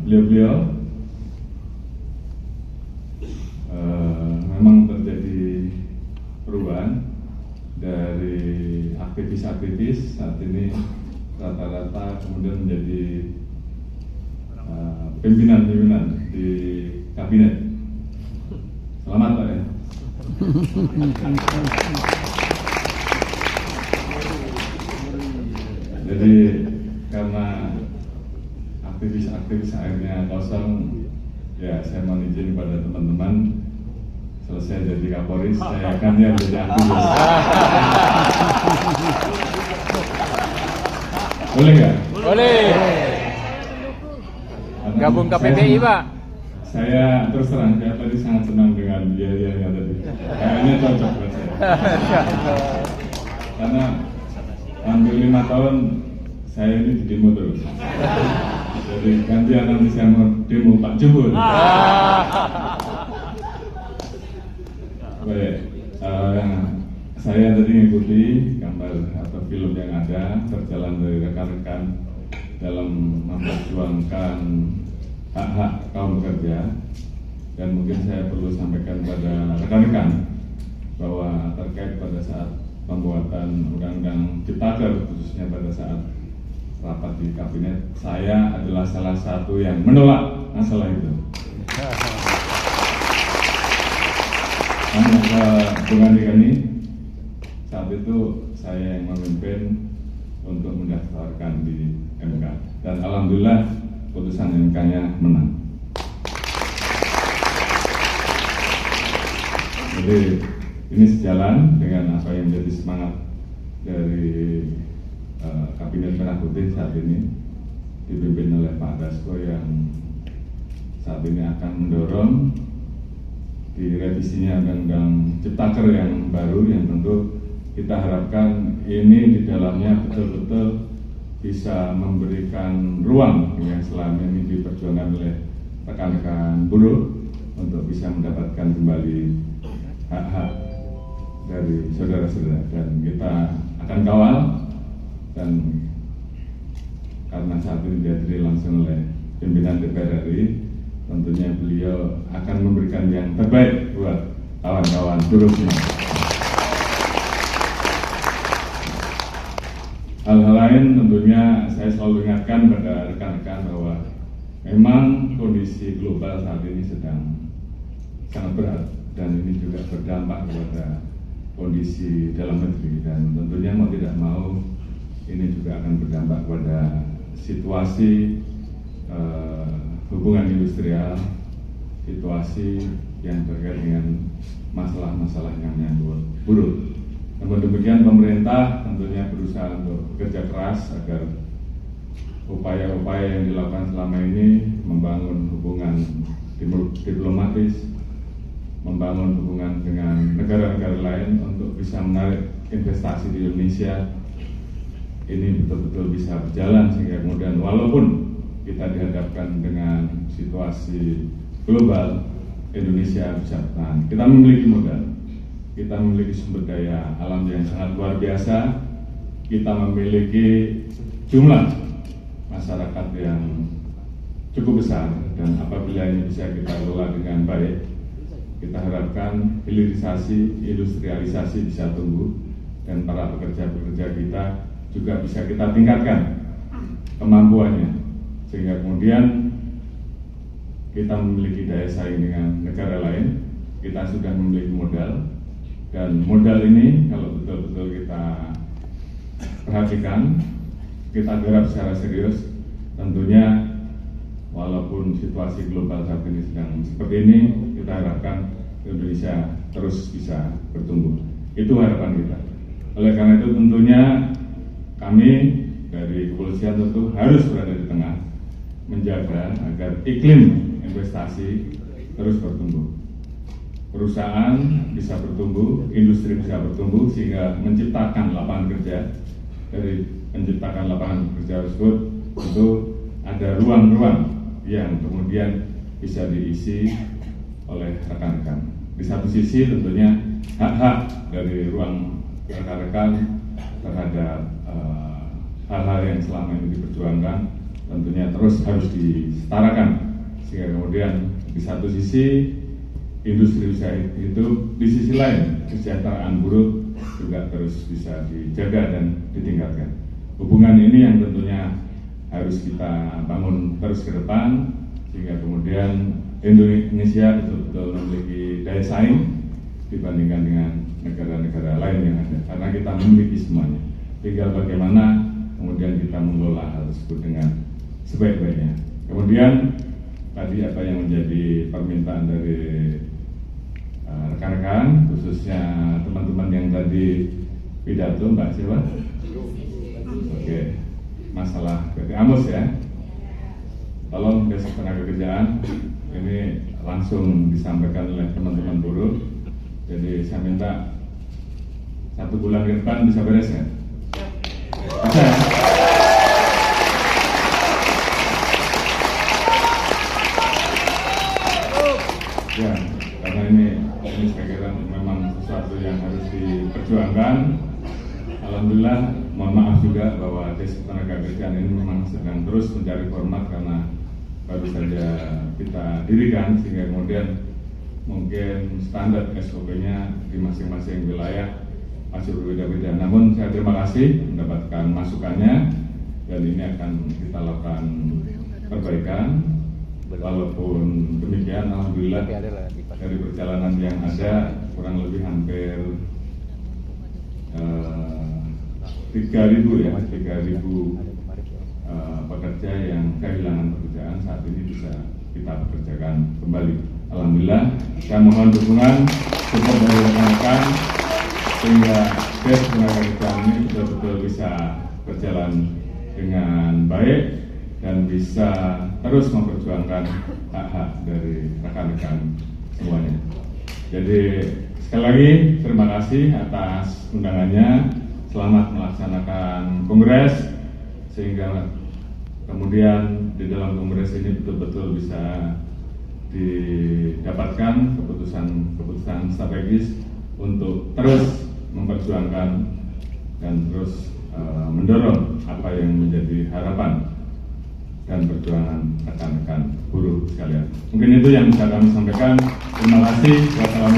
beliau-beliau memang terjadi perubahan dari aktivis-aktivis saat ini rata-rata kemudian menjadi pimpinan-pimpinan di kabinet. Selamat Pak ya. Jadi karena aktivis-aktivis akhirnya kosong, ya saya mohon izin kepada teman-teman, selesai jadi Kapolri, saya akan menjadi aktivis. Boleh nggak? Boleh. Gabung KPPI Pak. Saya terus terang, saya tadi sangat senang dengan dia yang tadi. Kayaknya cocok buat saya. Karena hampir 5 tahun saya ini di demo terus. Jadi gantian nanti saya mau demo Pak Jubur. Baik, saya tadi mengikuti gambar atau film yang ada berjalan dari rekan-rekan dalam memperjuangkan hak-hak kaum pekerja, dan mungkin saya perlu sampaikan pada rekan-rekan bahwa terkait pada saat pembuatan undang-undang Ciptaker, khususnya pada saat rapat di kabinet, saya adalah salah satu yang menolak masalah itu. Dengan ini, saat itu saya yang memimpin untuk mendaftarkan di MK, dan alhamdulillah putusan MK-nya menang. Jadi ini sejalan dengan apa yang menjadi semangat dari Kabinet Merah Putih saat ini, dipimpin oleh Pak Dasko yang saat ini akan mendorong direvisinya Undang-Undang Ciptaker yang baru, yang tentu kita harapkan ini di dalamnya betul-betul bisa memberikan ruang yang selama ini diperjuangkan oleh rekan-rekan buruh untuk bisa mendapatkan kembali hak-hak dari saudara-saudara, dan kita akan kawal. Dan karena saat ini dihadiri langsung oleh pimpinan DPR RI, tentunya beliau akan memberikan yang terbaik buat kawan-kawan buruh semua. Hal-hal lain tentunya saya selalu ingatkan pada rekan-rekan bahwa memang kondisi global saat ini sedang sangat berat, dan ini juga berdampak kepada kondisi dalam negeri, dan tentunya mau tidak mau ini juga akan berdampak pada situasi hubungan industrial, situasi yang terkait dengan masalah-masalah yang menyangkut buruh. Namun demikian, pemerintah tentunya berusaha untuk bekerja keras agar upaya-upaya yang dilakukan selama ini membangun hubungan diplomatis, membangun hubungan dengan negara-negara lain untuk bisa menarik investasi di Indonesia, ini betul-betul bisa berjalan, sehingga kemudian walaupun kita dihadapkan dengan situasi global, Indonesia bisa bertahan. Kita memiliki modal, kita memiliki sumber daya alam yang sangat luar biasa, kita memiliki jumlah masyarakat yang cukup besar, dan apabila ini bisa kita kelola dengan baik, kita harapkan hilirisasi, industrialisasi bisa tumbuh, dan para pekerja-pekerja kita juga bisa kita tingkatkan kemampuannya, sehingga kemudian kita memiliki daya saing dengan negara lain. Kita sudah memiliki modal, dan modal ini kalau betul-betul kita perhatikan, kita garap secara serius, tentunya walaupun situasi global saat ini sedang seperti ini, kita harapkan Indonesia terus bisa bertumbuh. Itu harapan kita. Oleh karena itu tentunya kami dari kepolisian tentu harus berada di tengah, menjaga agar iklim investasi terus bertumbuh, perusahaan bisa bertumbuh, industri bisa bertumbuh, sehingga menciptakan lapangan kerja. Dari menciptakan lapangan kerja tersebut tentu ada ruang-ruang yang kemudian bisa diisi oleh rekan-rekan. Di satu sisi tentunya hak-hak dari ruang rekan-rekan terhadap hal-hal yang selama ini diperjuangkan tentunya terus harus disetarakan, sehingga kemudian di satu sisi industri usaha itu, di sisi lain kesejahteraan buruh juga terus bisa dijaga dan ditingkatkan. Hubungan ini yang tentunya harus kita bangun terus ke depan, sehingga kemudian Indonesia betul-betul memiliki daya saing dibandingkan dengan negara-negara lain yang ada, karena kita memiliki semuanya. Tinggal bagaimana kemudian kita mengelola hal tersebut dengan sebaik-baiknya. Kemudian tadi apa yang menjadi permintaan dari rekan-rekan, khususnya teman-teman yang tadi pidato, Mbak siapa? Oke, masalah PT Amos ya. Tolong besok tenaga kerjaan ini langsung disampaikan oleh teman-teman buruh. Jadi saya minta 1 bulan ke depan bisa beres ya? Bisa ya? Ya, karena ini saya kira memang sesuatu yang harus diperjuangkan. Alhamdulillah, mohon maaf juga bahwa Desk Tenaga Kerjaan ini memang sedang terus mencari format karena baru saja kita dirikan, sehingga kemudian mungkin standar SOP-nya di masing-masing wilayah masih berbeda-beda. Namun saya terima kasih mendapatkan masukannya, dan ini akan kita lakukan perbaikan. Walaupun demikian, alhamdulillah dari perjalanan yang ada kurang lebih hampir 3.000 pekerja yang kehilangan pekerjaan saat ini bisa kita pekerjakan kembali. Alhamdulillah, saya mohon dukungan support dari rekan-rekan sehingga Desk Tenaga Kerjaan ini betul-betul bisa berjalan dengan baik dan bisa terus memperjuangkan hak-hak dari rekan-rekan semuanya. Jadi sekali lagi terima kasih atas undangannya. Selamat melaksanakan kongres, sehingga kemudian di dalam kongres ini betul-betul bisa didapatkan keputusan strategis untuk terus memperjuangkan dan terus mendorong apa yang menjadi harapan dan perjuangan rekan-rekan buruh sekalian. Mungkin itu yang bisa kami sampaikan. Terima kasih. Wassalamualaikum.